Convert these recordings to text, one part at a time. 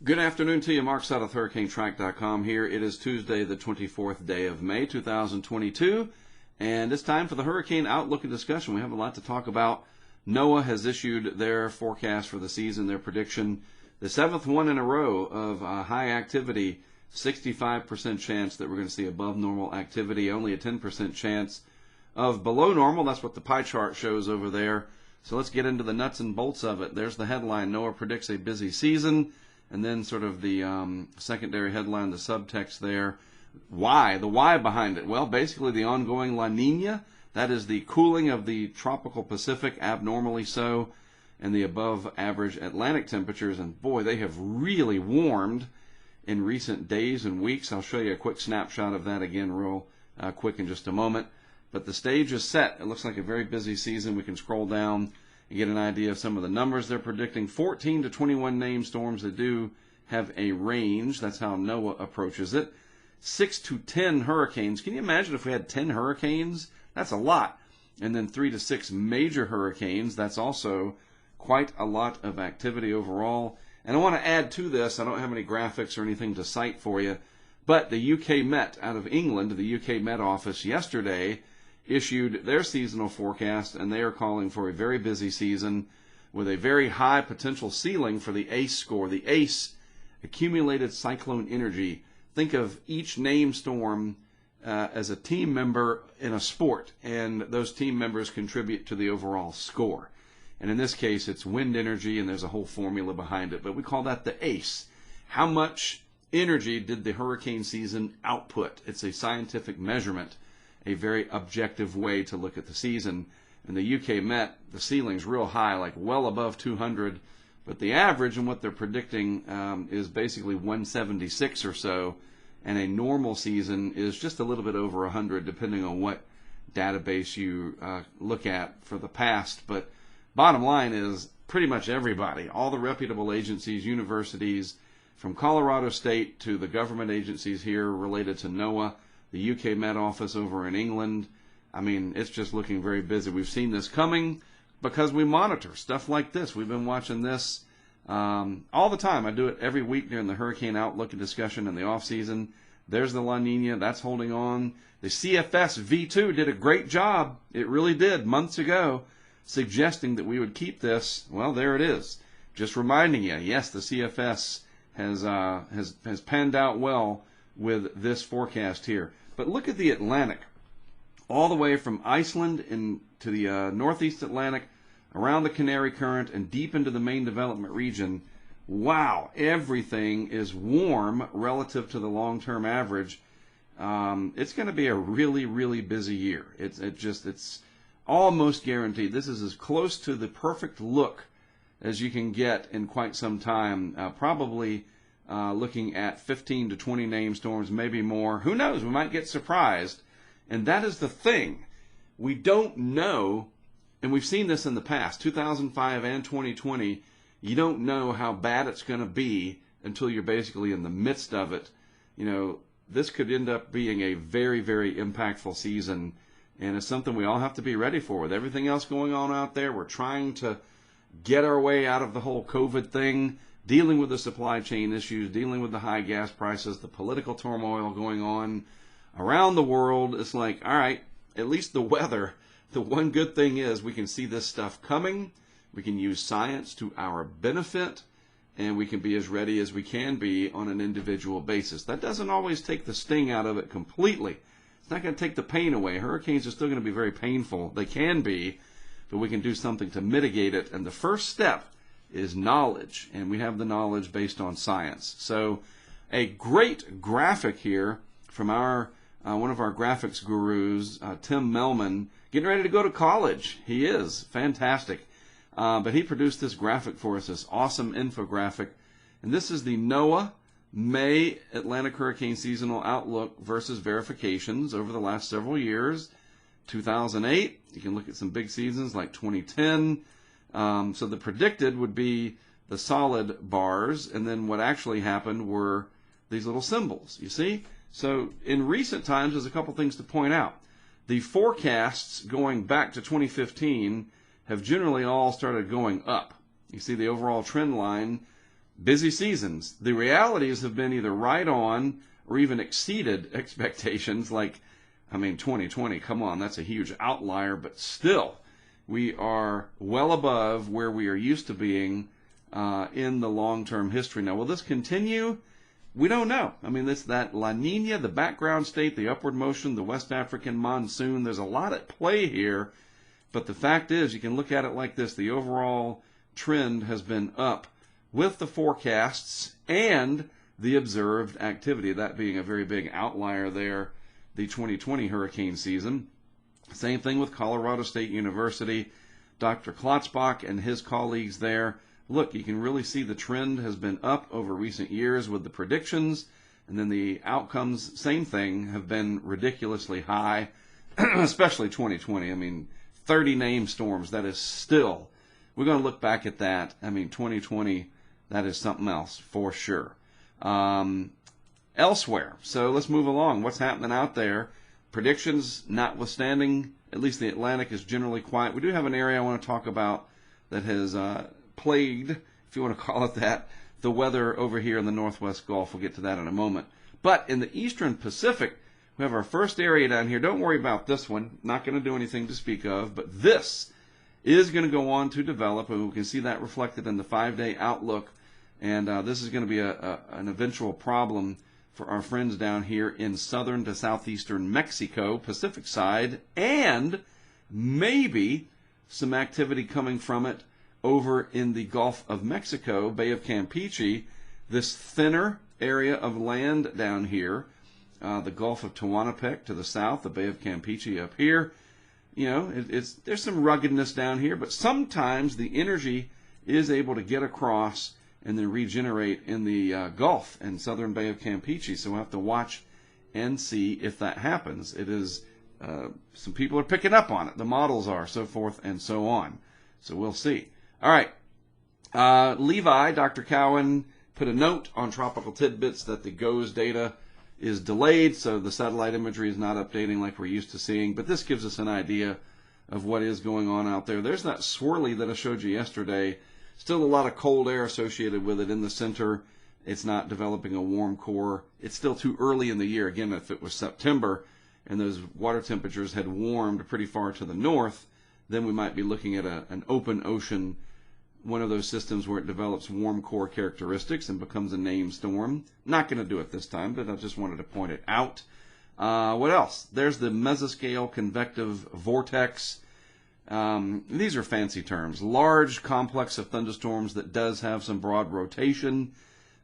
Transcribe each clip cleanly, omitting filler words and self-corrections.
Good afternoon to you. Mark Sutton with HurricaneTrack.com here. It is Tuesday, the 24th day of May, 2022, and it's time for the Hurricane Outlook and discussion. We have a lot to talk about. NOAA has issued their forecast for the season, their prediction, the seventh one in a row of high activity, 65% chance that we're going to see above normal activity, only a 10% chance of below normal. That's what the pie chart shows over there. So let's get into the nuts and bolts of it. There's the headline, NOAA predicts a busy season. And then sort of the secondary headline, the subtext there. Why? The why behind it? Well, basically the ongoing La Nina, that is the cooling of the tropical Pacific, abnormally so, and the above average Atlantic temperatures. And boy, they have really warmed in recent days and weeks. I'll show you a quick snapshot of that again real quick in just a moment. But the stage is set. It looks like a very busy season. We can scroll down. You get an idea of some of the numbers they're predicting. 14 to 21 named storms that do have a range. That's how NOAA approaches it. 6 to 10 hurricanes. Can you imagine if we had 10 hurricanes? That's a lot. And then 3 to 6 major hurricanes. That's also quite a lot of activity overall. And I want to add to this, I don't have any graphics or anything to cite for you, but the UK Met out of England, the UK Met Office yesterday issued their seasonal forecast, and they are calling for a very busy season with a very high potential ceiling for the ACE score. The ACE, accumulated cyclone energy. Think of each named storm as a team member in a sport, and those team members contribute to the overall score. And in this case, it's wind energy, and there's a whole formula behind it, but we call that the ACE. How much energy did the hurricane season output? It's a scientific measurement, a very objective way to look at the season. And the UK Met, the ceiling's real high, like well above 200, but the average and what they're predicting is basically 176 or so, and a normal season is just a little bit over 100, depending on what database you look at for the past. But bottom line is pretty much everybody, all the reputable agencies, universities, from Colorado State to the government agencies here related to NOAA, the UK Met Office over in England. I mean, it's just looking very busy. We've seen this coming because we monitor stuff like this. We've been watching this all the time. I do it every week during the Hurricane Outlook and discussion in the off season. There's the La Nina. That's holding on. The CFS V2 did a great job. It really did months ago, suggesting that we would keep this. Well, there it is. Just reminding you, yes, the CFS has panned out well with this forecast here. But look at the Atlantic, all the way from Iceland to the northeast Atlantic, around the Canary Current, and deep into the main development region. Wow, everything is warm relative to the long-term average. It's going to be a really, really busy year. It's almost guaranteed. This is as close to the perfect look as you can get in quite some time. Probably looking at 15 to 20 named storms, maybe more. Who knows? We might get surprised. And that is the thing. We don't know, and we've seen this in the past, 2005 and 2020, you don't know how bad it's going to be until you're basically in the midst of it. You know, this could end up being a very, very impactful season, and it's something we all have to be ready for. With everything else going on out there, we're trying to get our way out of the whole COVID thing, dealing with the supply chain issues, dealing with the high gas prices, the political turmoil going on around the world. It's like, all right, at least the weather, the one good thing is we can see this stuff coming. We can use science to our benefit, and we can be as ready as we can be on an individual basis. That doesn't always take the sting out of it completely. It's not going to take the pain away. Hurricanes are still going to be very painful. They can be, but we can do something to mitigate it. And the first step is knowledge, and we have the knowledge based on science. So a great graphic here from our one of our graphics gurus, Tim Melman, getting ready to go to college. He is fantastic. But he produced this graphic for us, this awesome infographic. And this is the NOAA May Atlantic Hurricane Seasonal Outlook versus verifications over the last several years. 2008, you can look at some big seasons like 2010. So the predicted would be the solid bars, and then what actually happened were these little symbols, you see? So in recent times, there's a couple things to point out. The forecasts going back to 2015 have generally all started going up. You see the overall trend line busy seasons. The realities have been either right on or even exceeded expectations. Like, 2020, come on, that's a huge outlier, but still, we are well above where we are used to being in the long-term history. Now, will this continue? We don't know. It's that La Nina, the background state, the upward motion, the West African monsoon. There's a lot at play here, but the fact is, you can look at it like this. The overall trend has been up with the forecasts and the observed activity, that being a very big outlier there, the 2020 hurricane season. Same thing with Colorado State University. Dr. Klotzbach and his colleagues there. Look, you can really see the trend has been up over recent years with the predictions, and then the outcomes, same thing, have been ridiculously high, especially 2020. 30 named storms, that is still, we're going to look back at that. 2020, that is something else for sure. Elsewhere, so let's move along. What's happening out there? Predictions notwithstanding, at least the Atlantic is generally quiet. We do have an area I want to talk about that has plagued, if you want to call it that, the weather over here in the Northwest Gulf. We'll get to that in a moment. But in the Eastern Pacific, we have our first area down here. Don't worry about this one. Not going to do anything to speak of, but this is going to go on to develop, and we can see that reflected in the 5-day outlook. And this is going to be an eventual problem for our friends down here in southern to southeastern Mexico, Pacific side, and maybe some activity coming from it over in the Gulf of Mexico, Bay of Campeche, this thinner area of land down here, the Gulf of Tehuantepec to the south, the Bay of Campeche up here. There's some ruggedness down here, but sometimes the energy is able to get across and then regenerate in the Gulf and southern Bay of Campeche. So we'll have to watch and see if that happens. It is, some people are picking up on it. The models are, so forth and so on. So we'll see. All right. Levi, Dr. Cowan, put a note on Tropical Tidbits that the GOES data is delayed, so the satellite imagery is not updating like we're used to seeing. But this gives us an idea of what is going on out there. There's that swirly that I showed you yesterday. Still a lot of cold air associated with it in the center. It's not developing a warm core. It's still too early in the year. Again, if it was September and those water temperatures had warmed pretty far to the north, then we might be looking at an open ocean, one of those systems where it develops warm core characteristics and becomes a named storm. Not going to do it this time, but I just wanted to point it out. What else? There's the mesoscale convective vortex. These are fancy terms. Large complex of thunderstorms that does have some broad rotation.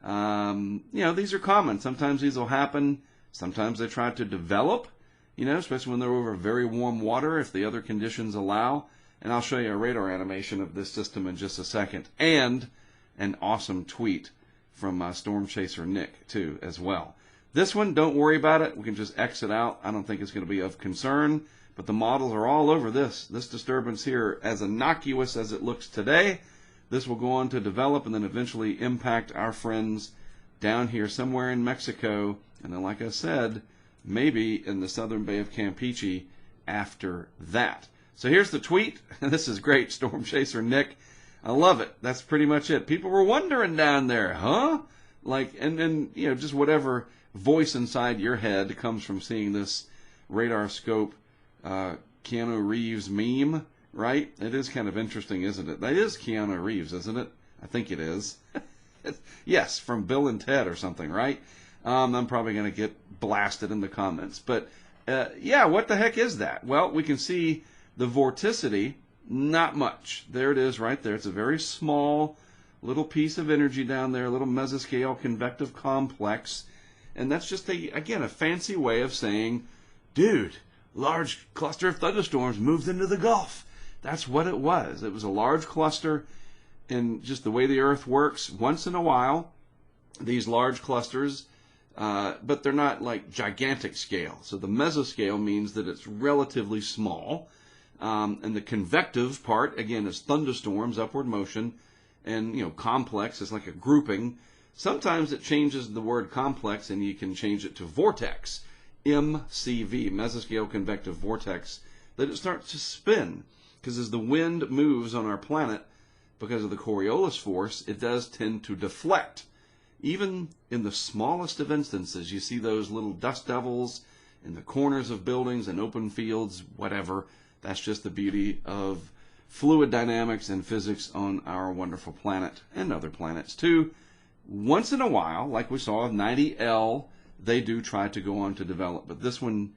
These are common. Sometimes these will happen. Sometimes they try to develop, especially when they're over very warm water, if the other conditions allow. And I'll show you a radar animation of this system in just a second. And an awesome tweet from Storm Chaser Nick, too, as well. This one, don't worry about it. We can just exit out. I don't think it's going to be of concern. But the models are all over this disturbance here. As innocuous as it looks today, this will go on to develop and then eventually impact our friends down here somewhere in Mexico. And then, like I said, maybe in the southern Bay of Campeche after that. So here's the tweet. This is great, Storm Chaser Nick. I love it. That's pretty much it. People were wondering down there, huh? And just whatever voice inside your head comes from seeing this radar scope Keanu Reeves meme, right? It is kind of interesting, isn't it? That is Keanu Reeves, isn't it? I think it is. Yes, from Bill and Ted or something, right? I'm probably going to get blasted in the comments. But, what the heck is that? Well, we can see the vorticity, not much. There it is right there. It's a very small little piece of energy down there, a little mesoscale convective complex. And that's just, a fancy way of saying, dude, large cluster of thunderstorms moved into the Gulf. That's what it was. It was a large cluster, and just the way the Earth works, once in a while, these large clusters, but they're not like gigantic scale. So the mesoscale means that it's relatively small. And the convective part, again, is thunderstorms, upward motion, and, complex is like a grouping. Sometimes it changes the word complex, and you can change it to vortex. MCV, mesoscale convective vortex, that it starts to spin. Because as the wind moves on our planet, because of the Coriolis force, it does tend to deflect. Even in the smallest of instances, you see those little dust devils in the corners of buildings and open fields, whatever. That's just the beauty of fluid dynamics and physics on our wonderful planet and other planets too. Once in a while, like we saw with 90L, they do try to go on to develop, but this one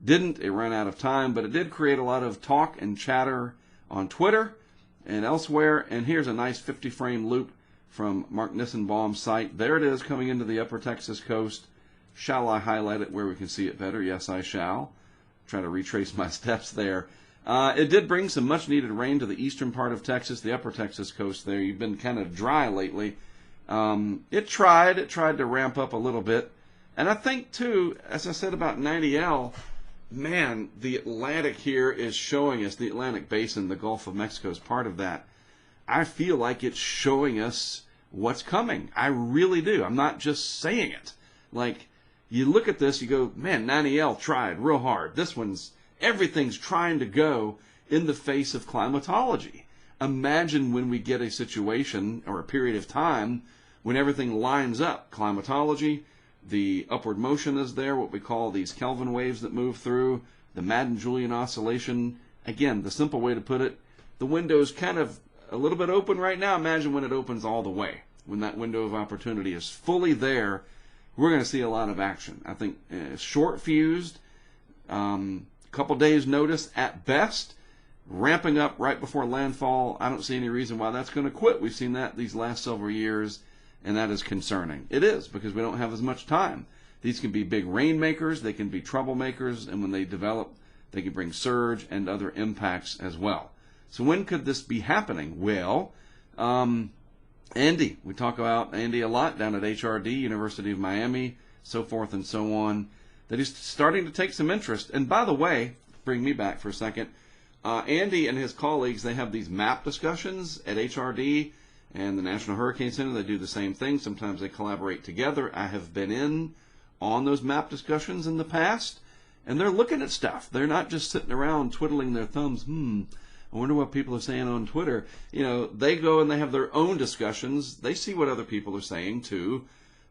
didn't. It ran out of time, but it did create a lot of talk and chatter on Twitter and elsewhere. And here's a nice 50-frame loop from Mark Nissenbaum's site. There it is, coming into the upper Texas coast. Shall I highlight it where we can see it better? Yes, I shall. Try to retrace my steps there. It did bring some much-needed rain to the eastern part of Texas, the upper Texas coast there. You've been kind of dry lately. It tried to ramp up a little bit. And I think, too, as I said about 90L, man, the Atlantic here is showing us, the Atlantic Basin, the Gulf of Mexico is part of that. I feel like it's showing us what's coming. I really do. I'm not just saying it. Like, you look at this, you go, man, 90L tried real hard. This one's, everything's trying to go in the face of climatology. Imagine when we get a situation or a period of time when everything lines up. Climatology, the upward motion is there, what we call these Kelvin waves that move through, the Madden-Julian oscillation. Again, the simple way to put it, the window's kind of a little bit open right now. Imagine when it opens all the way. When that window of opportunity is fully there, we're going to see a lot of action. I think short-fused, couple days notice at best, ramping up right before landfall. I don't see any reason why that's going to quit. We've seen that these last several years, and that is concerning. It is, because we don't have as much time. These can be big rainmakers, they can be troublemakers, and when they develop, they can bring surge and other impacts as well. So when could this be happening? Well, Andy, we talk about Andy a lot down at HRD, University of Miami, so forth and so on, that he's starting to take some interest. And by the way, bring me back for a second, Andy and his colleagues, they have these map discussions at HRD and the National Hurricane Center. They do the same thing. Sometimes they collaborate together. I have been in on those map discussions in the past, and they're looking at stuff. They're not just sitting around twiddling their thumbs. I wonder what people are saying on Twitter. You know, they go and they have their own discussions. They see what other people are saying too,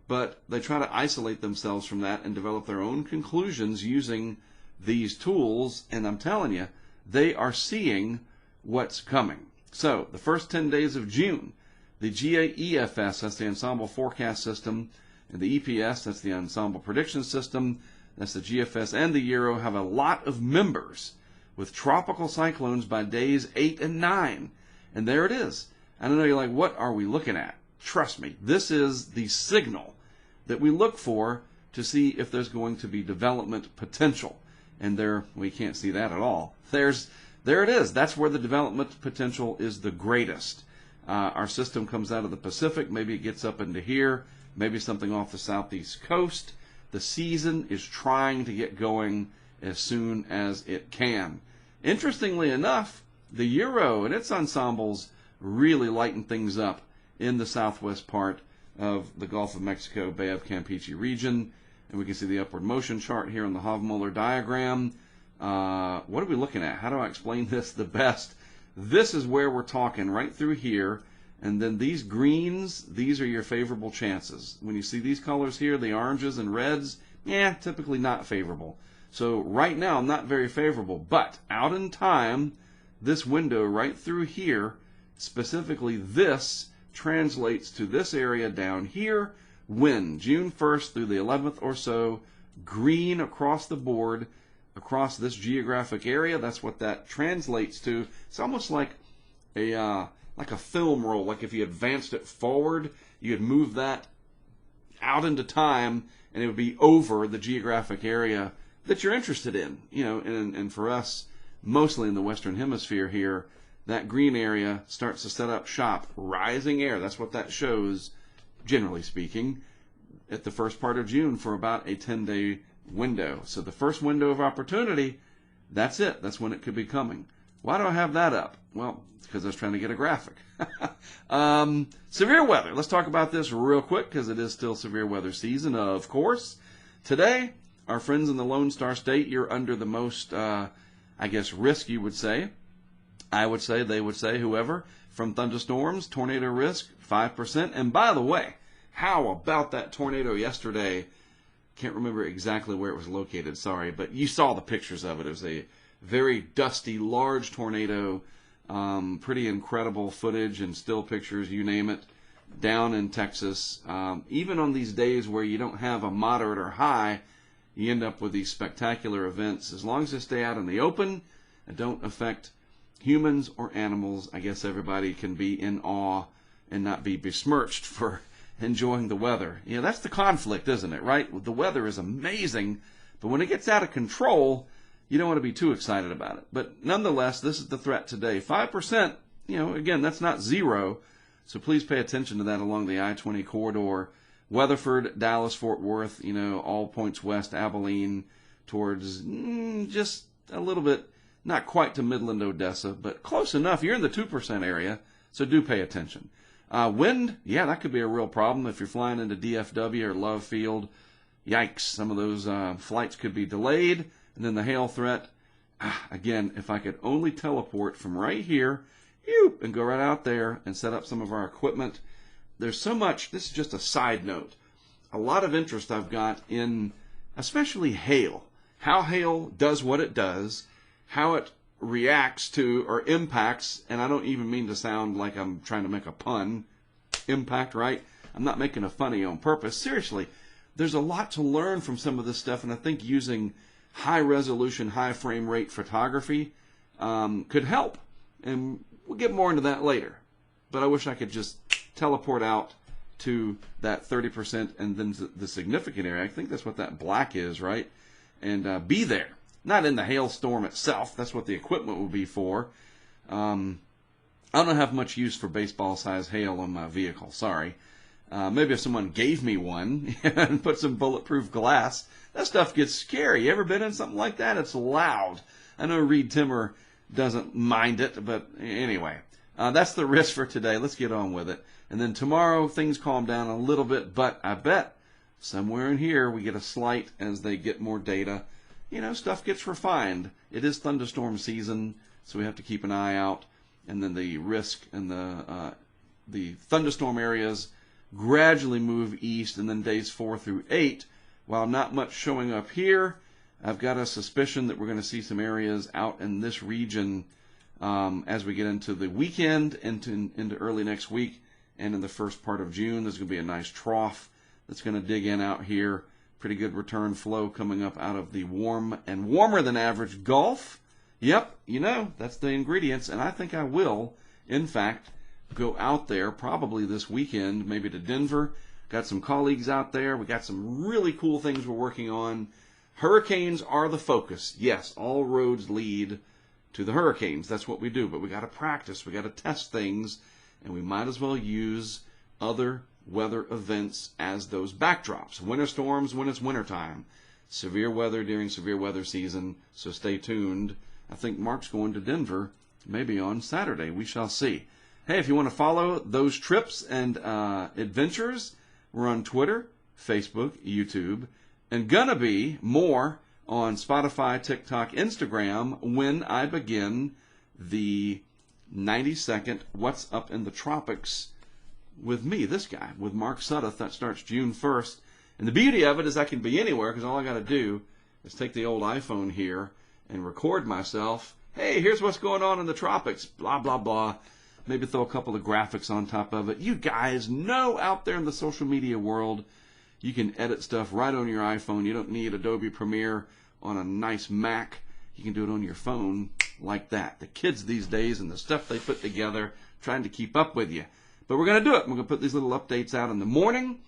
but they try to isolate themselves from that and develop their own conclusions using these tools. And I'm telling you, they are seeing what's coming. So the first 10 days of June, the GAEFS, that's the Ensemble Forecast System, and the EPS, that's the Ensemble Prediction System, that's the GFS and the Euro, have a lot of members with tropical cyclones by days 8 and 9. And there it is. I know you're like, what are we looking at? Trust me, this is the signal that we look for to see if there's going to be development potential. And there, we can't see that at all. There it is. That's where the development potential is the greatest. Our system comes out of the Pacific. Maybe it gets up into here. Maybe something off the southeast coast. The season is trying to get going as soon as it can. Interestingly enough, the Euro and its ensembles really lighten things up in the southwest part of the Gulf of Mexico, Bay of Campeche region. And we can see the upward motion chart here on the Hofmuller diagram. What are we looking at? How do I explain this the best? This is where we're talking, right through here. And then these greens, these are your favorable chances. When you see these colors here, the oranges and reds, typically not favorable. So right now, not very favorable. But out in time, this window right through here, specifically this, translates to this area down here, when June 1st through the 11th or so, green across the board, across this geographic area. That's what that translates to. It's almost like a film roll. Like if you advanced it forward, you'd move that out into time, and it would be over the geographic area that you're interested in. You know, and for us, mostly in the Western Hemisphere here, that green area starts to set up shop. Rising air, that's what that shows, generally speaking, at the first part of June for about a 10-day window. So the first window of opportunity, that's it. That's when it could be coming. Why do I have that up? Well, it's because I was trying to get a graphic. Severe weather. Let's talk about this real quick because it is still severe weather season, of course. Today, our friends in the Lone Star State, you're under the most, risk, you would say. I would say, they would say, whoever. from thunderstorms, tornado risk, 5%. And by the way, how about that tornado yesterday? Can't remember exactly where it was located, sorry, but you saw the pictures of it. It was a very dusty, large tornado, pretty incredible footage and still pictures, you name it, down in Texas. Even on these days where you don't have a moderate or high, you end up with these spectacular events. As long as they stay out in the open and don't affect humans or animals, I guess everybody can be in awe and not be besmirched for enjoying the weather. You know, that's the conflict, isn't it, right? The weather is amazing, but when it gets out of control, you don't want to be too excited about it. But nonetheless, this is the threat today. 5%, you know, again, that's not zero, so please pay attention to that along the I-20 corridor. Weatherford, Dallas, Fort Worth, you know, all points west, Abilene, towards just a little bit, not quite to Midland, Odessa, but close enough. You're in the 2% area, so do pay attention. Wind, yeah, that could be a real problem if you're flying into DFW or Love Field. Yikes, some of those flights could be delayed. And then the hail threat, again, if I could only teleport from right here and go right out there and set up some of our equipment. There's so much, this is just a side note, a lot of interest I've got in especially hail. How hail does what it does, how it reacts to or impacts, and I don't even mean to sound like I'm trying to make a pun, impact, right? I'm not making a funny on purpose. Seriously, there's a lot to learn from some of this stuff, and I think using high resolution, high frame rate photography could help. And we'll get more into that later. But I wish I could just teleport out to that 30% and then the significant area. I think that's what that black is, right? And be there. Not in the hailstorm itself. That's what the equipment will be for. I don't have much use for baseball-sized hail on my vehicle. Sorry. Maybe if someone gave me one and put some bulletproof glass, that stuff gets scary. You ever been in something like that? It's loud. I know Reed Timmer doesn't mind it, but anyway. That's the risk for today. Let's get on with it. And then tomorrow, things calm down a little bit, but I bet somewhere in here we get a slight as they get more data. You know, stuff gets refined. It is thunderstorm season, so we have to keep an eye out. And then the risk and the thunderstorm areas gradually move east, and then days 4 through 8, while not much showing up here, I've got a suspicion that we're going to see some areas out in this region as we get into the weekend, into early next week, and in the first part of June. There's going to be a nice trough that's going to dig in out here. Pretty good return flow coming up out of the warm and warmer than average Gulf. Yep, you know, that's the ingredients, and I think I will, in fact, go out there probably this weekend, maybe to Denver. Got some colleagues out there. We got some really cool things we're working on. Hurricanes are the focus. Yes, all roads lead to the hurricanes. That's what we do, but we got to practice. We got to test things, and we might as well use other weather events as those backdrops. Winter storms when it's wintertime. Severe weather during severe weather season, so stay tuned. I think Mark's going to Denver maybe on Saturday. We shall see. Hey, if you want to follow those trips and adventures, we're on Twitter, Facebook, YouTube, and gonna be more on Spotify, TikTok, Instagram when I begin the 90-second What's Up in the Tropics with me, this guy, with Mark Sudduth. That starts June 1st. And the beauty of it is I can be anywhere because all I got to do is take the old iPhone here and record myself. Hey, here's what's going on in the tropics, blah, blah, blah. Maybe throw a couple of graphics on top of it. You guys know out there in the social media world, you can edit stuff right on your iPhone. You don't need Adobe Premiere on a nice Mac. You can do it on your phone like that. The kids these days and the stuff they put together, trying to keep up with you. But we're going to do it. We're going to put these little updates out in the morning,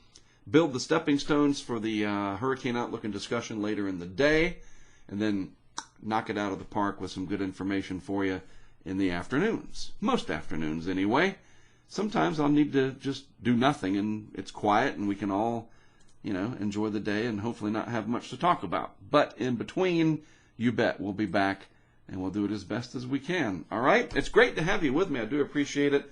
build the stepping stones for the hurricane outlook and discussion later in the day, and then knock it out of the park with some good information for you in the afternoons. Most afternoons, anyway. Sometimes I'll need to just do nothing, and it's quiet, and we can all, you know, enjoy the day and hopefully not have much to talk about. But in between, you bet, we'll be back, and we'll do it as best as we can. All right? It's great to have you with me. I do appreciate it.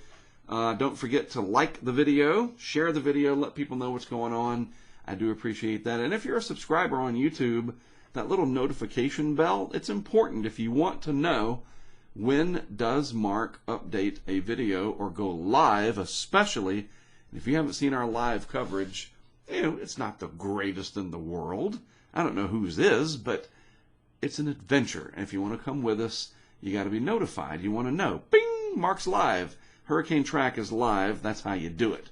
Don't forget to like the video, share the video, let people know what's going on. I do appreciate that. And if you're a subscriber on YouTube, that little notification bell, it's important if you want to know when does Mark update a video or go live, especially if you haven't seen our live coverage. It's not the greatest in the world. I don't know whose is, but it's an adventure. And if you want to come with us, you got to be notified. You want to know, bing, Mark's live. HurricaneTrack is live. That's how you do it.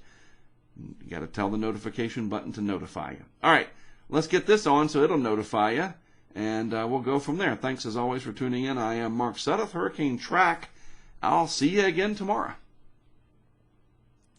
You got to tell the notification button to notify you. All right, let's get this on so it'll notify you, and we'll go from there. Thanks as always for tuning in. I am Mark Sudduth, HurricaneTrack. I'll see you again tomorrow.